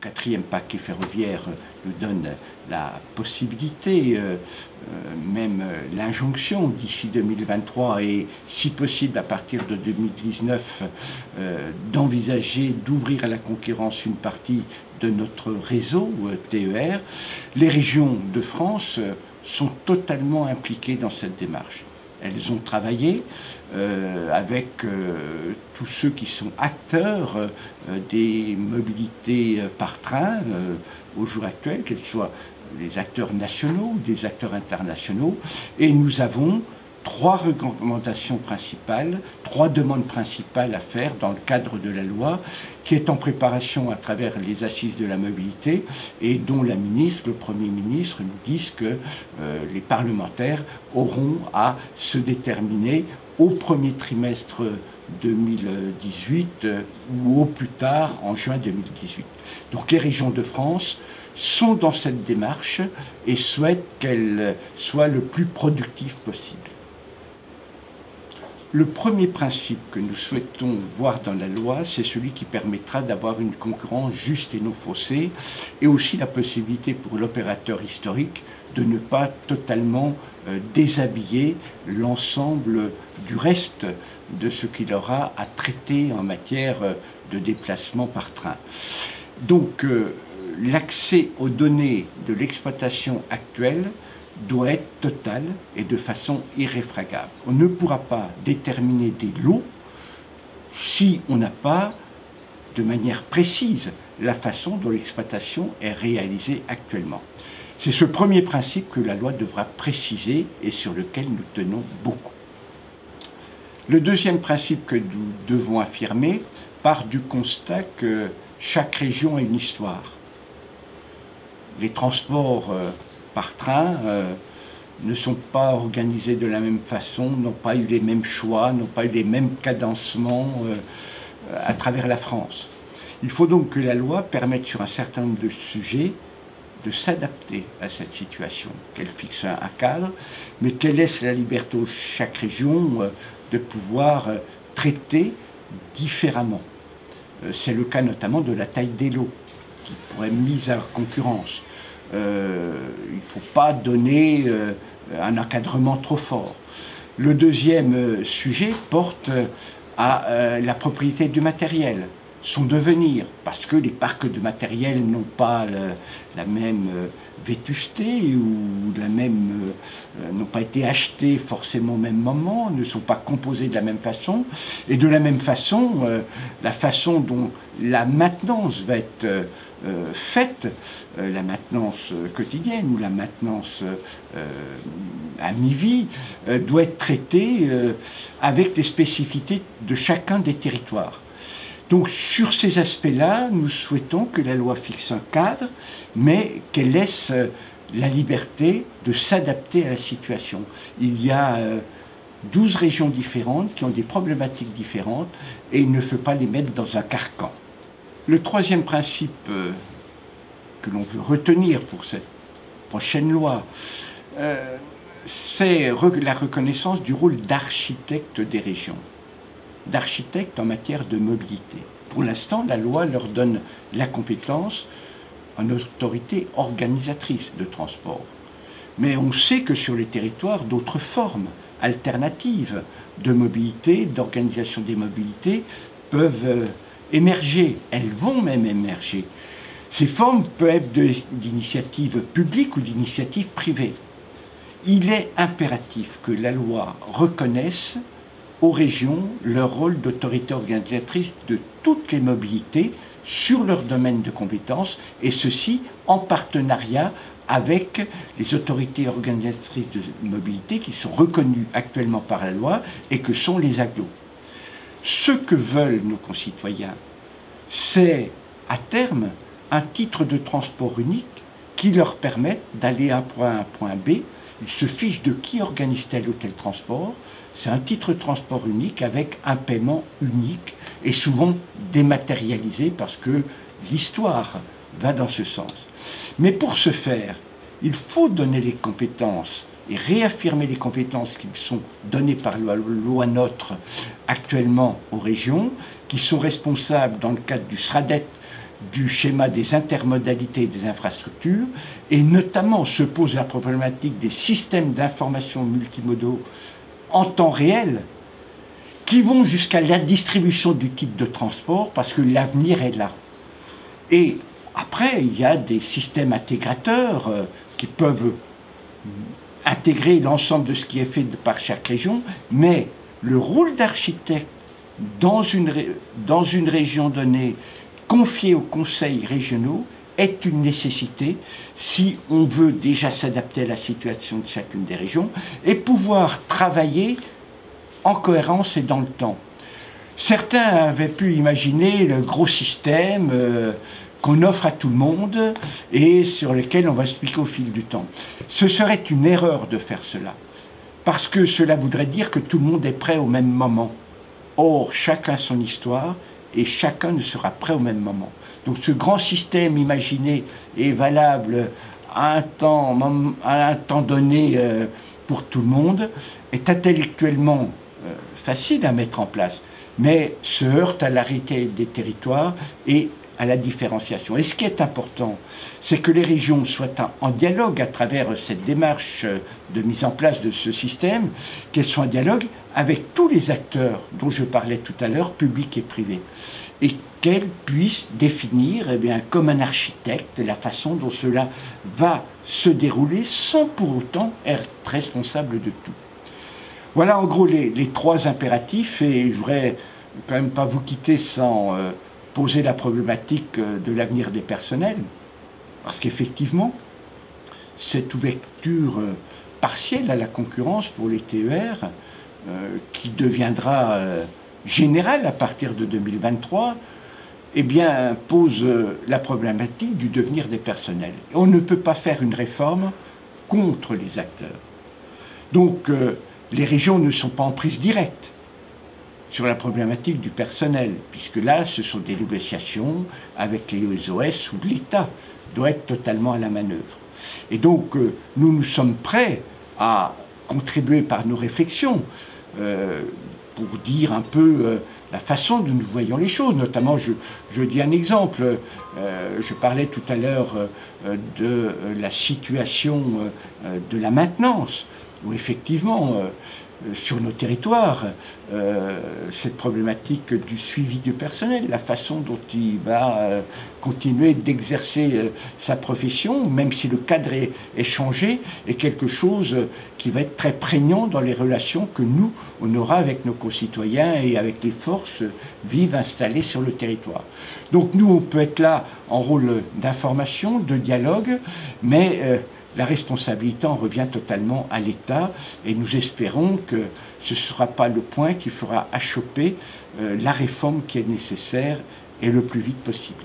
quatrième paquet ferroviaire nous donne la possibilité, même l'injonction d'ici 2023 et si possible à partir de 2019, d'envisager d'ouvrir à la concurrence une partie de notre réseau TER. Les régions de France sont totalement impliquées dans cette démarche. Elles ont travaillé avec tous ceux qui sont acteurs des mobilités par train au jour actuel, quels soient les acteurs nationaux ou des acteurs internationaux. Et nous avons trois recommandations principales, trois demandes principales à faire dans le cadre de la loi qui est en préparation à travers les assises de la mobilité et dont la ministre, le Premier ministre nous disent que les parlementaires auront à se déterminer au premier trimestre 2018 ou au plus tard en juin 2018. Donc les régions de France sont dans cette démarche et souhaitent qu'elle soit le plus productive possible. Le premier principe que nous souhaitons voir dans la loi, c'est celui qui permettra d'avoir une concurrence juste et non faussée, et aussi la possibilité pour l'opérateur historique de ne pas totalement déshabiller l'ensemble du reste de ce qu'il aura à traiter en matière de déplacement par train. Donc l'accès aux données de l'exploitation actuelle doit être total et de façon irréfragable. On ne pourra pas déterminer des lots si on n'a pas de manière précise la façon dont l'exploitation est réalisée actuellement. C'est ce premier principe que la loi devra préciser et sur lequel nous tenons beaucoup. Le deuxième principe que nous devons affirmer part du constat que chaque région a une histoire. Les transports par train ne sont pas organisés de la même façon, n'ont pas eu les mêmes choix, n'ont pas eu les mêmes cadencements à travers la France. Il faut donc que la loi permette sur un certain nombre de sujets de s'adapter à cette situation, qu'elle fixe un cadre, mais qu'elle laisse la liberté à chaque région de pouvoir traiter différemment. C'est le cas notamment de la taille des lots, qui pourrait être mise à concurrence. Il ne faut pas donner un encadrement trop fort. Le deuxième sujet porte à la propriété du matériel, son devenir, parce que les parcs de matériel n'ont pas la même vétusté ou n'ont pas été achetés forcément au même moment, ne sont pas composés de la même façon, et de la même façon, la façon dont la maintenance va être faite, la maintenance quotidienne ou la maintenance à mi-vie, doit être traitée avec les spécificités de chacun des territoires. Donc sur ces aspects-là, nous souhaitons que la loi fixe un cadre, mais qu'elle laisse la liberté de s'adapter à la situation. Il y a 12 régions différentes qui ont des problématiques différentes et il ne faut pas les mettre dans un carcan. Le troisième principe que l'on veut retenir pour cette prochaine loi, c'est la reconnaissance du rôle d'architecte des régions, d'architectes en matière de mobilité. Pour l'instant, la loi leur donne la compétence en autorité organisatrice de transport. Mais on sait que sur les territoires, d'autres formes alternatives de mobilité, d'organisation des mobilités, peuvent émerger. Elles vont même émerger. Ces formes peuvent être d'initiatives publiques ou d'initiatives privées. Il est impératif que la loi reconnaisse aux régions leur rôle d'autorité organisatrice de toutes les mobilités sur leur domaine de compétences, et ceci en partenariat avec les autorités organisatrices de mobilité qui sont reconnues actuellement par la loi et que sont les agglos. Ce que veulent nos concitoyens, c'est à terme un titre de transport unique qui leur permette d'aller à un point A à un point B. Ils se fichent de qui organise tel ou tel transport. C'est un titre de transport unique avec un paiement unique et souvent dématérialisé parce que l'histoire va dans ce sens. Mais pour ce faire, il faut donner les compétences et réaffirmer les compétences qui sont données par la loi NOTRe actuellement aux régions, qui sont responsables dans le cadre du SRADET du schéma des intermodalités et des infrastructures, et notamment se pose la problématique des systèmes d'information multimodaux en temps réel, qui vont jusqu'à la distribution du titre de transport, parce que l'avenir est là. Et après, il y a des systèmes intégrateurs qui peuvent intégrer l'ensemble de ce qui est fait par chaque région, mais le rôle d'architecte dans une région donnée, confié aux conseils régionaux, est une nécessité si on veut déjà s'adapter à la situation de chacune des régions et pouvoir travailler en cohérence et dans le temps. Certains avaient pu imaginer le gros système qu'on offre à tout le monde et sur lequel on va expliquer au fil du temps. Ce serait une erreur de faire cela, parce que cela voudrait dire que tout le monde est prêt au même moment. Or, chacun son histoire et chacun ne sera prêt au même moment. Donc ce grand système imaginé est valable à un temps donné pour tout le monde, est intellectuellement facile à mettre en place, mais se heurte à la réalité des territoires et à la différenciation. Et ce qui est important, c'est que les régions soient en dialogue à travers cette démarche de mise en place de ce système, qu'elles soient en dialogue avec tous les acteurs dont je parlais tout à l'heure, publics et privés, et qu'elles puissent définir, eh bien, comme un architecte, la façon dont cela va se dérouler sans pour autant être responsable de tout. Voilà en gros les trois impératifs, et je ne voudrais quand même pas vous quitter sans poser la problématique de l'avenir des personnels, parce qu'effectivement, cette ouverture partielle à la concurrence pour les TER, qui deviendra générale à partir de 2023, eh bien, pose la problématique du devenir des personnels. On ne peut pas faire une réforme contre les acteurs. Donc, les régions ne sont pas en prise directe sur la problématique du personnel, puisque là, ce sont des négociations avec les SOS où l'État doit être totalement à la manœuvre. Et donc, nous sommes prêts à contribuer par nos réflexions pour dire un peu la façon dont nous voyons les choses. Notamment, je dis un exemple, je parlais tout à l'heure de la situation de la maintenance, où effectivement, sur nos territoires, cette problématique du suivi du personnel, la façon dont il va continuer d'exercer sa profession, même si le cadre est changé, est quelque chose qui va être très prégnant dans les relations que nous, on aura avec nos concitoyens et avec les forces vives installées sur le territoire. Donc nous, on peut être là en rôle d'information, de dialogue, mais la responsabilité en revient totalement à l'État, et nous espérons que ce ne sera pas le point qui fera achoper la réforme qui est nécessaire et le plus vite possible.